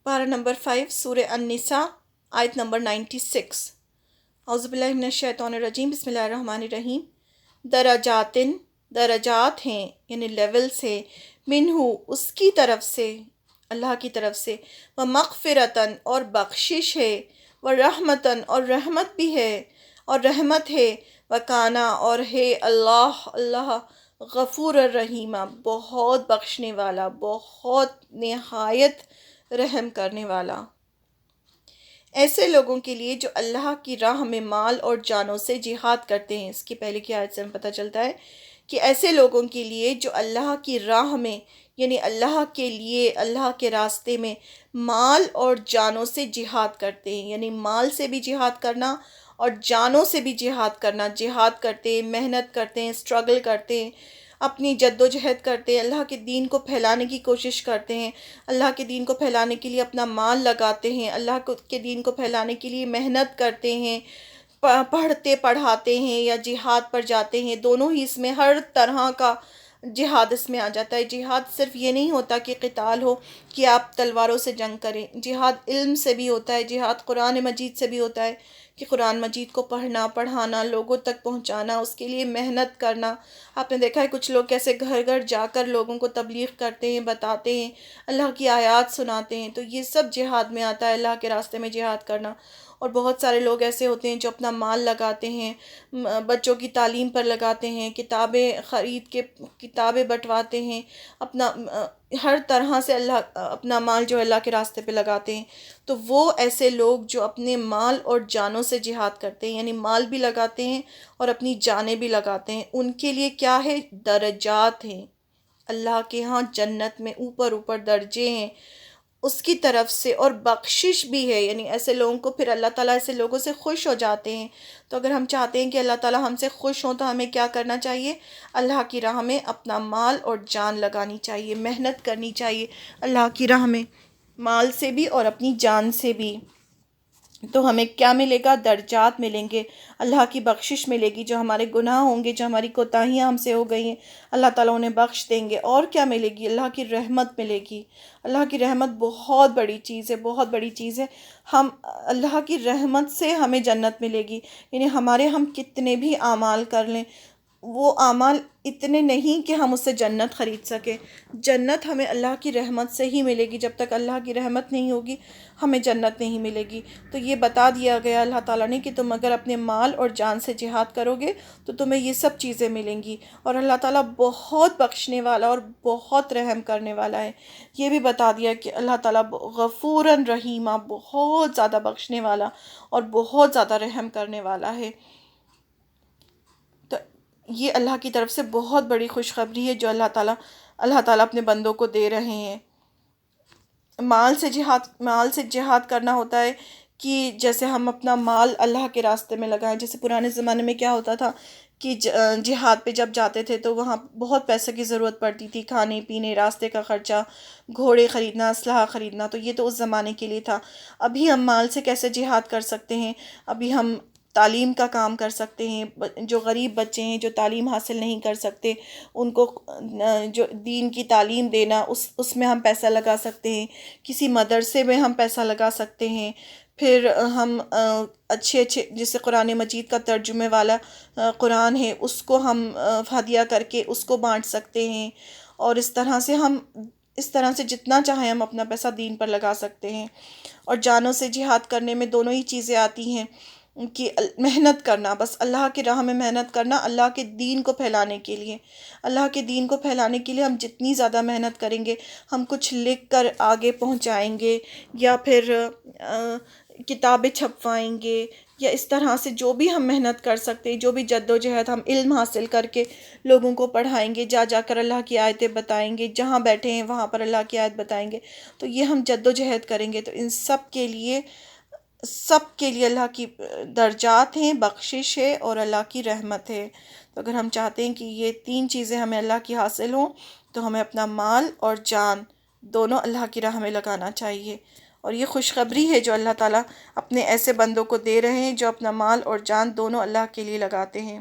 پارہ نمبر 5 سورہ النساء آیت نمبر 96۔ اعوذ باللہ من الشیطان الرجیم، بسم اللہ الرحمن الرحیم۔ درجات ہیں یعنی لیولز ہیں، منہو اس کی طرف سے، اللہ کی طرف سے، ومغفرتاً اور بخشش ہے، ورحمتاً اور رحمت بھی ہے، اور رحمت ہے، وکانا اور ہے اللہ غفور الرحیم، بہت بخشنے والا، بہت نہایت رحم کرنے والا۔ ایسے لوگوں کے لیے جو اللہ کی راہ میں مال اور جانوں سے جہاد کرتے ہیں، اس کی پہلے کی آیت سے ہمیں پتہ چلتا ہے کہ ایسے لوگوں کے لیے جو اللہ کی راہ میں یعنی اللہ کے لیے، اللہ کے راستے میں مال اور جانوں سے جہاد کرتے ہیں، یعنی مال سے بھی جہاد کرنا اور جانوں سے بھی جہاد کرنا، جہاد کرتے ہیں، محنت کرتے ہیں، اسٹرگل کرتے ہیں، اپنی جد و جہد کرتے ہیں، اللہ کے دین کو پھیلانے کی کوشش کرتے ہیں، اللہ کے دین کو پھیلانے کے لیے اپنا مال لگاتے ہیں، اللہ کے دین کو پھیلانے کے لیے محنت کرتے ہیں، پڑھتے پڑھاتے ہیں یا جہاد پر جاتے ہیں، دونوں ہی اس میں ہر طرح کا جہاد اس میں آ جاتا ہے۔ جہاد صرف یہ نہیں ہوتا کہ قتال ہو، کہ آپ تلواروں سے جنگ کریں، جہاد علم سے بھی ہوتا ہے، جہاد قرآن مجید سے بھی ہوتا ہے کہ قرآن مجید کو پڑھنا، پڑھانا، لوگوں تک پہنچانا، اس کے لیے محنت کرنا۔ آپ نے دیکھا ہے کچھ لوگ کیسے گھر گھر جا کر لوگوں کو تبلیغ کرتے ہیں، بتاتے ہیں، اللہ کی آیات سناتے ہیں، تو یہ سب جہاد میں آتا ہے، اللہ کے راستے میں جہاد کرنا۔ اور بہت سارے لوگ ایسے ہوتے ہیں جو اپنا مال لگاتے ہیں، بچوں کی تعلیم پر لگاتے ہیں، کتابیں خرید کے کتابیں بٹواتے ہیں، اپنا ہر طرح سے اپنا مال جو اللہ کے راستے پہ لگاتے ہیں۔ تو وہ ایسے لوگ جو اپنے مال اور جانوں سے جہاد کرتے ہیں، یعنی مال بھی لگاتے ہیں اور اپنی جانیں بھی لگاتے ہیں، ان کے لیے کیا ہے؟ درجات ہیں، اللہ کے ہاں جنت میں اوپر اوپر درجے ہیں اس کی طرف سے، اور بخشش بھی ہے، یعنی ایسے لوگوں کو پھر اللہ تعالیٰ ایسے لوگوں سے خوش ہو جاتے ہیں۔ تو اگر ہم چاہتے ہیں کہ اللہ تعالیٰ ہم سے خوش ہوں تو ہمیں کیا کرنا چاہیے؟ اللہ کی راہ میں اپنا مال اور جان لگانی چاہیے، محنت کرنی چاہیے اللہ کی راہ میں، مال سے بھی اور اپنی جان سے بھی۔ تو ہمیں کیا ملے گا؟ درجات ملیں گے، اللہ کی بخشش ملے گی، جو ہمارے گناہ ہوں گے، جو ہماری کوتاہیاں ہم سے ہو گئی ہیں، اللہ تعالیٰ انہیں بخش دیں گے۔ اور کیا ملے گی؟ اللہ کی رحمت ملے گی۔ اللہ کی رحمت بہت بڑی چیز ہے، بہت بڑی چیز ہے۔ ہم اللہ کی رحمت سے ہمیں جنت ملے گی، یعنی ہم کتنے بھی اعمال کر لیں، وہ اعمال اتنے نہیں کہ ہم اس سے جنت خرید سکیں۔ جنت ہمیں اللہ کی رحمت سے ہی ملے گی، جب تک اللہ کی رحمت نہیں ہوگی ہمیں جنت نہیں ملے گی۔ تو یہ بتا دیا گیا اللہ تعالیٰ نے کہ تم اگر اپنے مال اور جان سے جہاد کرو گے تو تمہیں یہ سب چیزیں ملیں گی، اور اللہ تعالیٰ بہت بخشنے والا اور بہت رحم کرنے والا ہے۔ یہ بھی بتا دیا کہ اللہ تعالیٰ غفوراً رحیمہ، بہت زیادہ بخشنے والا اور بہت زیادہ رحم کرنے والا ہے۔ تو یہ اللہ کی طرف سے بہت بڑی خوشخبری ہے جو اللہ تعالیٰ اپنے بندوں کو دے رہے ہیں۔ مال سے جہاد کرنا ہوتا ہے کہ جیسے ہم اپنا مال اللہ کے راستے میں لگائیں۔ جیسے پرانے زمانے میں کیا ہوتا تھا کہ جہاد پہ جب جاتے تھے تو وہاں بہت پیسے کی ضرورت پڑتی تھی، کھانے پینے، راستے کا خرچہ، گھوڑے خریدنا، اسلحہ خریدنا، تو یہ تو اس زمانے کے لیے تھا۔ ابھی ہم مال سے کیسے جہاد کر سکتے ہیں؟ ابھی ہم تعلیم کا کام کر سکتے ہیں، جو غریب بچے ہیں جو تعلیم حاصل نہیں کر سکتے ان کو جو دین کی تعلیم دینا، اس میں ہم پیسہ لگا سکتے ہیں، کسی مدرسے میں ہم پیسہ لگا سکتے ہیں، پھر ہم اچھے جیسے قرآن مجید کا ترجمے والا قرآن ہے اس کو ہم ہدیہ کر کے اس کو بانٹ سکتے ہیں، اور اس طرح سے جتنا چاہیں ہم اپنا پیسہ دین پر لگا سکتے ہیں۔ اور جانوں سے جہاد کرنے میں دونوں ہی چیزیں آتی ہیں کہ محنت کرنا، بس اللہ کی راہ میں محنت کرنا، اللہ کے دین کو پھیلانے کے لیے۔ اللہ کے دین کو پھیلانے کے لیے ہم جتنی زیادہ محنت کریں گے، ہم کچھ لکھ کر آگے پہنچائیں گے یا پھر کتابیں چھپوائیں گے، یا اس طرح سے جو بھی ہم محنت کر سکتے ہیں، جو بھی جد و جہد ہم علم حاصل کر کے لوگوں کو پڑھائیں گے، جا کر اللہ کی آیتیں بتائیں گے، جہاں بیٹھے ہیں وہاں پر اللہ کی آیت بتائیں گے، تو یہ ہم جد و جہد کریں گے۔ تو ان سب کے لیے اللہ کی درجات ہیں، بخشش ہے اور اللہ کی رحمت ہے۔ تو اگر ہم چاہتے ہیں کہ یہ 3 چیزیں ہمیں اللہ کی حاصل ہوں تو ہمیں اپنا مال اور جان دونوں اللہ کی راہ میں لگانا چاہیے۔ اور یہ خوشخبری ہے جو اللہ تعالیٰ اپنے ایسے بندوں کو دے رہے ہیں جو اپنا مال اور جان دونوں اللہ کے لیے لگاتے ہیں۔